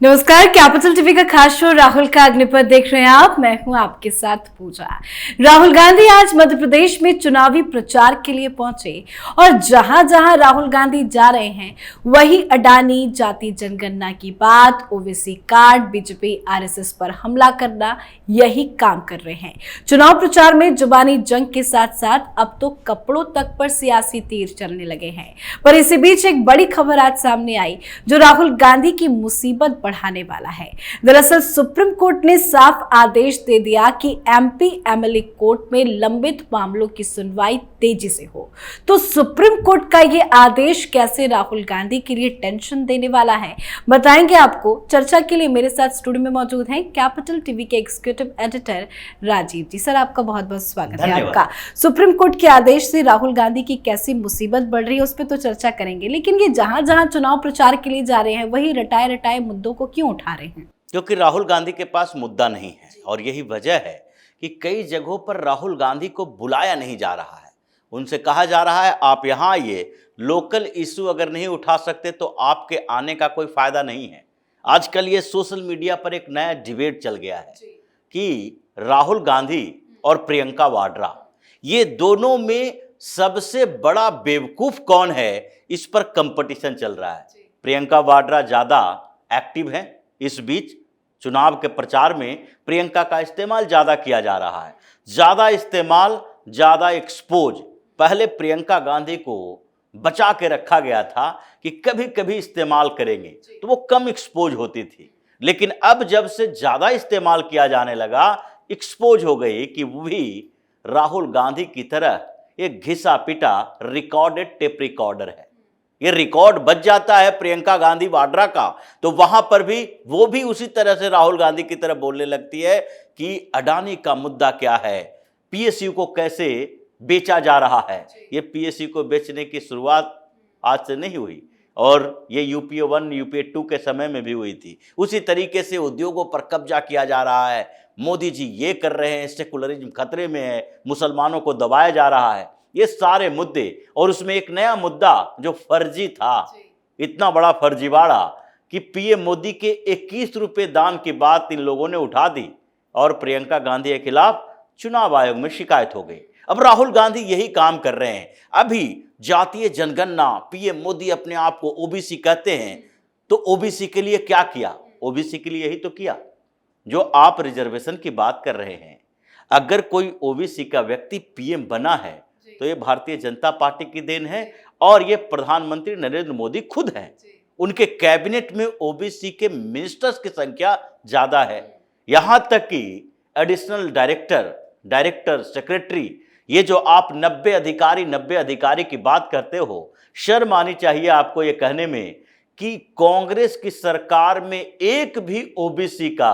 नमस्कार, capital TV का खास शो राहुल का अग्निपथ देख रहे हैं आप। मैं हूं आपके साथ पूजा। राहुल गांधी आज मध्य प्रदेश में चुनावी प्रचार के लिए पहुंचे और जहां जहां राहुल गांधी जा रहे हैं वही अडानी, जाति जनगणना की बात, ओबीसी कार्ड, बीजेपी आरएसएस पर हमला करना, यही काम कर रहे हैं। चुनाव प्रचार में जुबानी जंग के साथ साथ अब तो कपड़ों तक पर सियासी तीर चलने लगे हैं। पर इसी बीच एक बड़ी खबर आज सामने आई जो राहुल गांधी की मुसीबत बढ़ाने वाला है। दरअसल सुप्रीम कोर्ट ने साफ आदेश दे दिया कि एमपी एमएलए कोर्ट में लंबित मामलों की सुनवाई तेजी से हो। तो सुप्रीम कोर्ट का ये आदेश कैसे राहुल गांधी के लिए टेंशन देने वाला है, बताएंगे आपको। चर्चा के लिए मेरे साथ स्टूडियो में मौजूद हैं कैपिटल टीवी के एग्जीक्यूटिव एडिटर राजीव जी। सर, आपका बहुत बहुत स्वागत है। आपका सुप्रीम कोर्ट के आदेश से राहुल गांधी की कैसी मुसीबत बढ़ रही है उस पर तो चर्चा करेंगे, लेकिन ये जहां जहां चुनाव प्रचार के लिए जा रहे हैं वही रटाए रटाए मुद्दों को क्यों उठा रहे हैं? क्योंकि राहुल गांधी के पास मुद्दा नहीं है और यही वजह है कि कई जगहों पर राहुल गांधी को बुलाया नहीं जा रहा है। उनसे कहा जा रहा है आप यहाँ आइए, लोकल इशू अगर नहीं उठा सकते तो आपके आने का कोई फायदा नहीं है। आजकल ये सोशल मीडिया पर एक नया डिबेट चल गया है कि राहुल गांधी और प्रियंका वाड्रा, ये दोनों में सबसे बड़ा बेवकूफ कौन है, इस पर कंपटीशन चल रहा है। प्रियंका वाड्रा ज्यादा एक्टिव हैं। इस बीच चुनाव के प्रचार में प्रियंका का इस्तेमाल ज्यादा किया जा रहा है। ज्यादा इस्तेमाल, ज्यादा एक्सपोज। पहले प्रियंका गांधी को बचा के रखा गया था कि कभी कभी इस्तेमाल करेंगे तो वो कम एक्सपोज होती थी, लेकिन अब जब से ज्यादा इस्तेमाल किया जाने लगा, एक्सपोज हो गई कि वो भी राहुल गांधी की तरह एक घिसा पिटा रिकॉर्डेड टेप रिकॉर्डर है। ये रिकॉर्ड बच जाता है प्रियंका गांधी वाड्रा का, तो वहां पर भी वो भी उसी तरह से राहुल गांधी की तरह बोलने लगती है कि अडानी का मुद्दा क्या है, पीएसयू को कैसे बेचा जा रहा है। ये पीएसयू को बेचने की शुरुआत आज से नहीं हुई और ये यूपीए 1 यूपीए 2 के समय में भी हुई थी। उसी तरीके से उद्योगों पर कब्जा किया जा रहा है। मोदी जी ये कर रहे हैं, सेकुलरिज्म खतरे में है, मुसलमानों को दबाया जा रहा है। ये सारे मुद्दे, और उसमें एक नया मुद्दा जो फर्जी था, इतना बड़ा फर्जीवाड़ा कि पीएम मोदी के 21 रुपए दान की बात इन लोगों ने उठा दी और प्रियंका गांधी के खिलाफ चुनाव आयोग में शिकायत हो गई। अब राहुल गांधी यही काम कर रहे हैं। अभी जातीय जनगणना, पीएम मोदी अपने आप को ओबीसी कहते हैं, तो ओबीसी के लिए क्या किया? ओबीसी के लिए यही तो किया जो आप रिजर्वेशन की बात कर रहे हैं। अगर कोई ओबीसी का व्यक्ति पीएम बना है तो ये भारतीय जनता पार्टी की देन है और ये प्रधानमंत्री नरेंद्र मोदी खुद हैं। उनके कैबिनेट में ओबीसी के मिनिस्टर्स की संख्या ज्यादा है। यहां तक कि एडिशनल डायरेक्टर, सेक्रेटरी, ये जो आप 90 अधिकारी की बात करते हो, शर्म आनी चाहिए आपको ये कहने में कि कांग्रेस की सरकार में एक भी ओबीसी का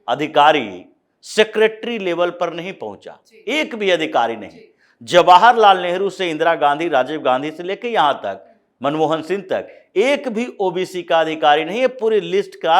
अधिकारी सेक्रेटरी लेवल पर नहीं पहुंचा, एक भी अधिकारी नहीं। जवाहरलाल नेहरू से इंदिरा गांधी, राजीव गांधी से लेकर यहां तक मनमोहन सिंह तक एक भी ओबीसी का अधिकारी नहीं है। पूरी लिस्ट का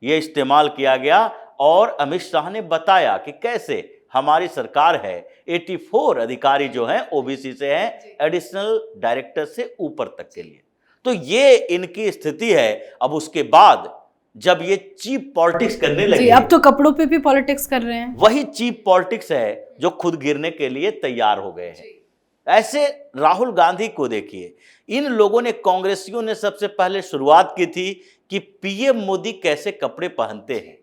यह इस्तेमाल किया गया और अमित शाह ने बताया कि कैसे हमारी सरकार है। 84 अधिकारी जो हैं ओबीसी से हैं, एडिशनल डायरेक्टर से ऊपर तक के लिए। तो ये इनकी स्थिति है। अब उसके बाद जब ये चीप पॉलिटिक्स करने लगे, अब तो कपड़ों पे भी पॉलिटिक्स कर रहे हैं। वही चीप पॉलिटिक्स है जो खुद गिरने के लिए तैयार हो गए हैं। ऐसे राहुल गांधी को देखिए, इन लोगों ने, कांग्रेसियों ने सबसे पहले शुरुआत की थी कि पीएम मोदी कैसे कपड़े पहनते हैं,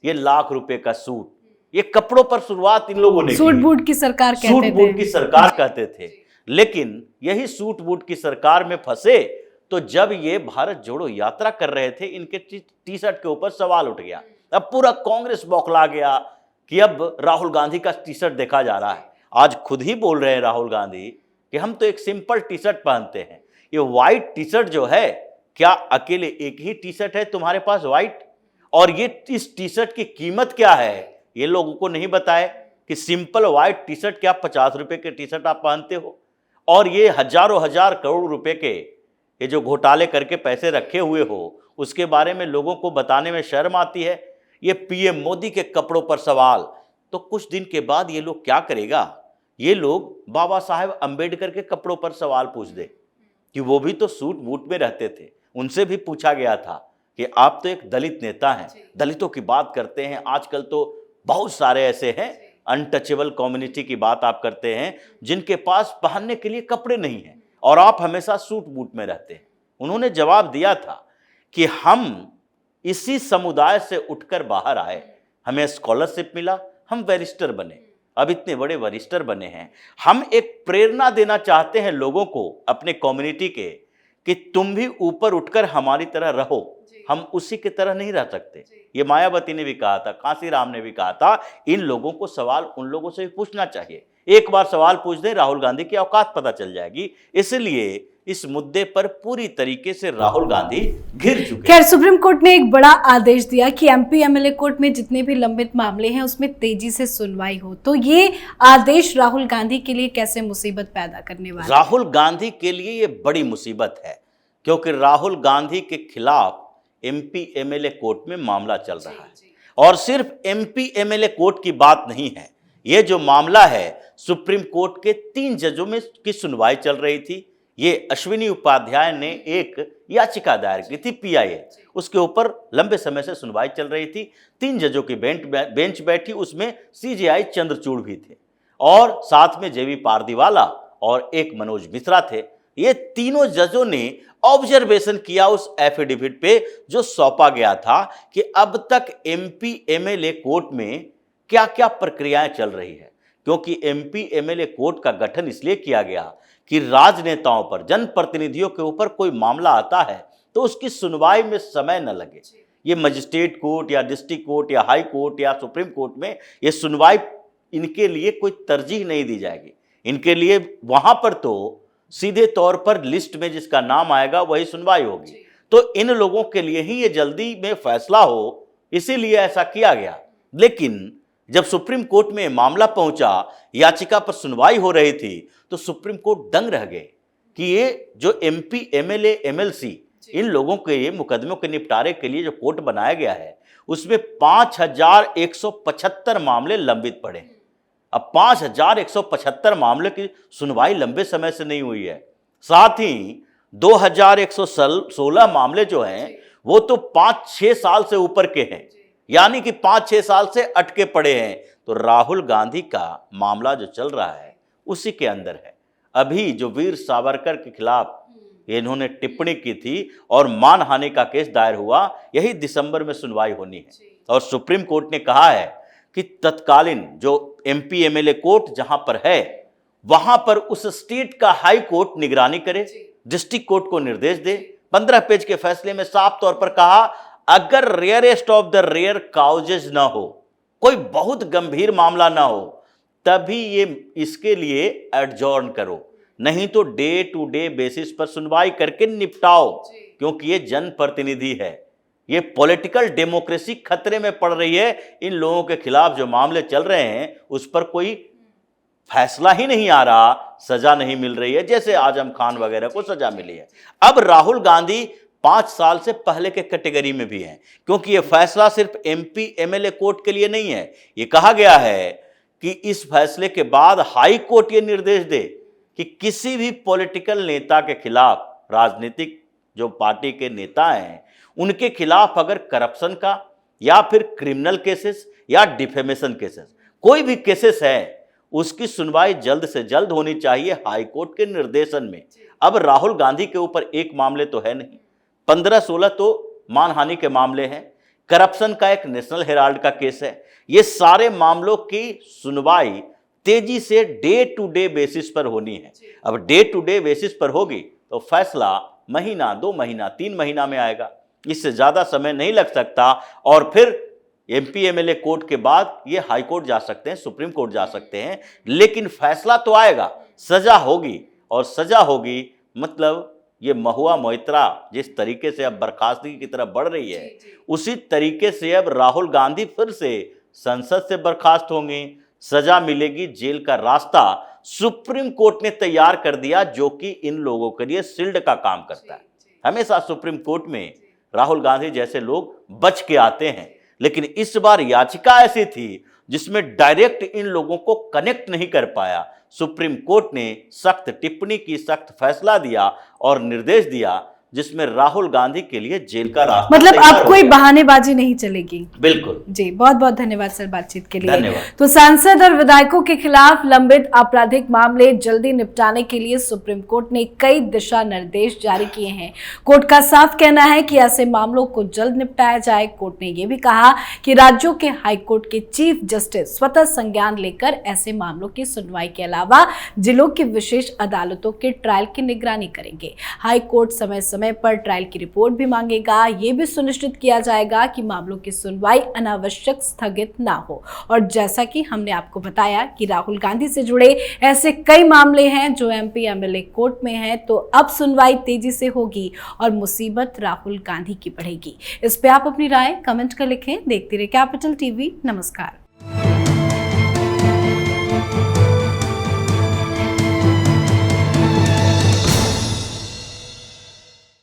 ये लाख रुपए का सूट, ये कपड़ों पर शुरुआत इन लोगों ने, सूट बूट की सरकार कहते थे। सूट बूट की सरकार कहते थे। लेकिन यही सूट बूट की सरकार में फंसे तो जब ये भारत जोड़ो यात्रा कर रहे थे, इनके टी शर्ट के ऊपर सवाल उठ गया। अब पूरा कांग्रेस बौखला गया कि अब राहुल गांधी का टी शर्ट देखा जा रहा है। आज खुद ही बोल रहे हैं राहुल गांधी कि हम तो एक सिंपल टी शर्ट पहनते हैं। ये व्हाइट टी शर्ट जो है, क्या अकेले एक ही टी शर्ट है तुम्हारे पास व्हाइट? और ये इस टी शर्ट की कीमत क्या है ये लोगों को नहीं बताए कि सिंपल व्हाइट टी शर्ट क्या 50 रुपए के टी शर्ट आप पहनते हो, और ये हजारों हजार करोड़ रुपए के ये जो घोटाले करके पैसे रखे हुए हो, उसके बारे में लोगों को बताने में शर्म आती है। ये पीएम मोदी के कपड़ों पर सवाल, तो कुछ दिन के बाद ये लोग क्या करेगा? ये लोग बाबा साहेब अंबेडकर के कपड़ों पर सवाल पूछ दे कि वो भी तो सूट बूट में रहते थे। उनसे भी पूछा गया था कि आप तो एक दलित नेता हैं, दलितों की बात करते हैं। आजकल तो बहुत सारे ऐसे हैं, अनटचेबल कम्युनिटी की बात आप करते हैं, जिनके पास पहनने के लिए कपड़े नहीं हैं और आप हमेशा सूट बूट में रहते हैं। उन्होंने जवाब दिया था कि हम इसी समुदाय से उठकर बाहर आए, हमें स्कॉलरशिप मिला, हम बैरिस्टर बने, अब इतने बड़े बैरिस्टर बने हैं। हम एक प्रेरणा देना चाहते हैं लोगों को, अपने कम्युनिटी के, कि तुम भी ऊपर उठकर हमारी तरह रहो, हम उसी की तरह नहीं रह सकते। ये मायावती ने भी कहा था, कांसीराम ने भी कहा था, इन लोगों को सवाल उन लोगों से भी पूछना चाहिए। एक बार सवाल पूछ दें, राहुल गांधी की औकात पता चल जाएगी। इसलिए इस मुद्दे पर पूरी तरीके से राहुल गांधी घिर चुके हैं। खैर, सुप्रीम कोर्ट ने एक बड़ा आदेश दिया कि एमपी एमएलए कोर्ट में जितने भी लंबित मामले हैं उसमें तेजी से सुनवाई हो। तो ये आदेश राहुल गांधी के लिए कैसे मुसीबत पैदा करने वाला है? राहुल गांधी के लिए ये बड़ी मुसीबत है, क्योंकि राहुल गांधी के खिलाफ एमपी एमएलए कोर्ट में मामला चल रहा है। और सिर्फ एमपी एमएलए कोर्ट की बात नहीं है, ये जो मामला है सुप्रीम कोर्ट के 3 जजों में की सुनवाई चल रही थी। ये अश्विनी उपाध्याय ने एक याचिका दायर की थी पीआईए, उसके ऊपर लंबे समय से सुनवाई चल रही थी। 3 जजों की बेंच बैठी, उसमें सीजेआई चंद्रचूड़ भी थे और साथ में जेवी पारदीवाला और एक मनोज मिश्रा थे। ये तीनों जजों ने ऑब्जर्वेशन किया उस एफिडेविट पे जो सौंपा गया था कि अब तक एमपी एमएलए कोर्ट में क्या क्या प्रक्रियाएं चल रही है। क्योंकि एमपी एमएलए कोर्ट का गठन इसलिए किया गया कि राजनेताओं पर, जनप्रतिनिधियों के ऊपर कोई मामला आता है तो उसकी सुनवाई में समय न लगे। ये मजिस्ट्रेट कोर्ट या डिस्ट्रिक्ट कोर्ट या हाई कोर्ट या सुप्रीम कोर्ट में ये सुनवाई इनके लिए कोई तरजीह नहीं दी जाएगी। इनके लिए वहां पर तो सीधे तौर पर लिस्ट में जिसका नाम आएगा वही सुनवाई होगी। तो इन लोगों के लिए ही ये जल्दी में फैसला हो, इसीलिए ऐसा किया गया। लेकिन जब सुप्रीम कोर्ट में मामला पहुंचा, याचिका पर सुनवाई हो रही थी, तो सुप्रीम कोर्ट दंग रह गए कि ये जो एमपी एमएलए एमएलसी इन लोगों के मुकदमों के निपटारे के लिए जो कोर्ट बनाया गया है उसमें 5175 मामले लंबित पड़े हैं। अब 5175 मामले की सुनवाई लंबे समय से नहीं हुई है। साथ ही 2116 मामले जो हैं वो तो 5-6 साल से ऊपर के हैं, यानी कि 5-6 साल से अटके पड़े हैं। तो राहुल गांधी का मामला जो चल रहा है उसी के अंदर है। अभी जो वीर सावरकर के खिलाफ इन्होंने टिप्पणी की थी और मानहानि का केस दायर हुआ, यही दिसंबर में सुनवाई होनी है। और सुप्रीम कोर्ट ने कहा है कि तत्कालीन जो एमपी एमएलए कोर्ट जहां पर है वहां पर उस स्टेट का हाई कोर्ट निगरानी करे, डिस्ट्रिक्ट कोर्ट को निर्देश दे। 15 पेज के फैसले में साफ तौर पर कहा, अगर rarest of the rare causes ना हो, कोई बहुत गंभीर मामला ना हो, तभी ये इसके लिए एडजॉर्न करो, नहीं तो डे टू डे बेसिस पर सुनवाई करके निपटाओ। क्योंकि ये जनप्रतिनिधि है, ये पॉलिटिकल डेमोक्रेसी खतरे में पड़ रही है। इन लोगों के खिलाफ जो मामले चल रहे हैं उस पर कोई फैसला ही नहीं आ रहा, सजा नहीं मिल रही है, जैसे आजम खान वगैरह को सजा मिली है। अब राहुल गांधी 5 साल से पहले के कैटेगरी में भी हैं, क्योंकि यह फैसला सिर्फ एमपी एमएलए कोर्ट के लिए नहीं है। यह कहा गया है कि इस फैसले के बाद हाई कोर्ट ये निर्देश दे कि किसी भी पॉलिटिकल नेता के खिलाफ, राजनीतिक जो पार्टी के नेता हैं उनके खिलाफ अगर करप्शन का या फिर क्रिमिनल केसेस या डिफेमेशन केसेस, कोई भी केसेस है, उसकी सुनवाई जल्द से जल्द होनी चाहिए हाई कोर्ट के निर्देशन में। अब राहुल गांधी के ऊपर एक मामले तो है नहीं, 15-16 तो मानहानि के मामले हैं, करप्शन का एक नेशनल हेराल्ड का केस है। ये सारे मामलों की सुनवाई तेजी से डे टू डे बेसिस पर होनी है। अब डे टू डे बेसिस पर होगी तो फैसला महीना, 2 महीना, 3 महीना में आएगा, इससे ज्यादा समय नहीं लग सकता। और फिर एमपी एमएलए कोर्ट के बाद ये हाई कोर्ट जा सकते हैं, सुप्रीम कोर्ट जा सकते हैं, लेकिन फैसला तो आएगा, सजा होगी। और सजा होगी मतलब ये महुआ मोइत्रा जिस तरीके से अब बर्खास्तगी की तरफ बढ़ रही है, उसी तरीके से अब राहुल गांधी फिर से संसद से बर्खास्त होंगे, सजा मिलेगी, जेल का रास्ता सुप्रीम कोर्ट ने तैयार कर दिया, जो कि इन लोगों के लिए शील्ड का काम करता है। हमेशा सुप्रीम कोर्ट में राहुल गांधी जैसे लोग बच के आते हैं, लेकिन इस बार याचिका ऐसी थी जिसमें डायरेक्ट इन लोगों को कनेक्ट नहीं कर पाया। सुप्रीम कोर्ट ने सख्त टिप्पणी की, सख्त फैसला दिया और निर्देश दिया, जिसमें राहुल गांधी के लिए जेल का रास्ता मतलब तैयार अब हो कोई गया। बहानेबाजी नहीं चलेगी। बिल्कुल जी, बहुत बहुत धन्यवाद सर बातचीत के लिए। धन्यवाद। तो सांसद और विधायकों के खिलाफ लंबित आपराधिक मामले जल्दी निपटाने के लिए सुप्रीम कोर्ट ने कई दिशा निर्देश जारी किए हैं। कोर्ट का साफ कहना है कि ऐसे मामलों को जल्द निपटाया जाए। कोर्ट ने यह भी कहा कि राज्यों के हाई कोर्ट के चीफ जस्टिस स्वतः संज्ञान लेकर ऐसे मामलों की सुनवाई के अलावा जिलों की विशेष अदालतों के ट्रायल की निगरानी करेंगे। हाई कोर्ट समय समय पर ट्रायल की रिपोर्ट भी मांगेगा। ये भी सुनिश्चित किया जाएगा कि मामलों की सुनवाई अनावश्यक स्थगित ना हो। और जैसा कि हमने आपको बताया कि राहुल गांधी से जुड़े ऐसे कई मामले हैं जो एमपी एमएलए कोर्ट में हैं, तो अब सुनवाई तेजी से होगी और मुसीबत राहुल गांधी की बढ़ेगी। इस पे आप अपनी राय कमेंट कर लिखें। देखते रहिए कैपिटल टीवी। नमस्कार।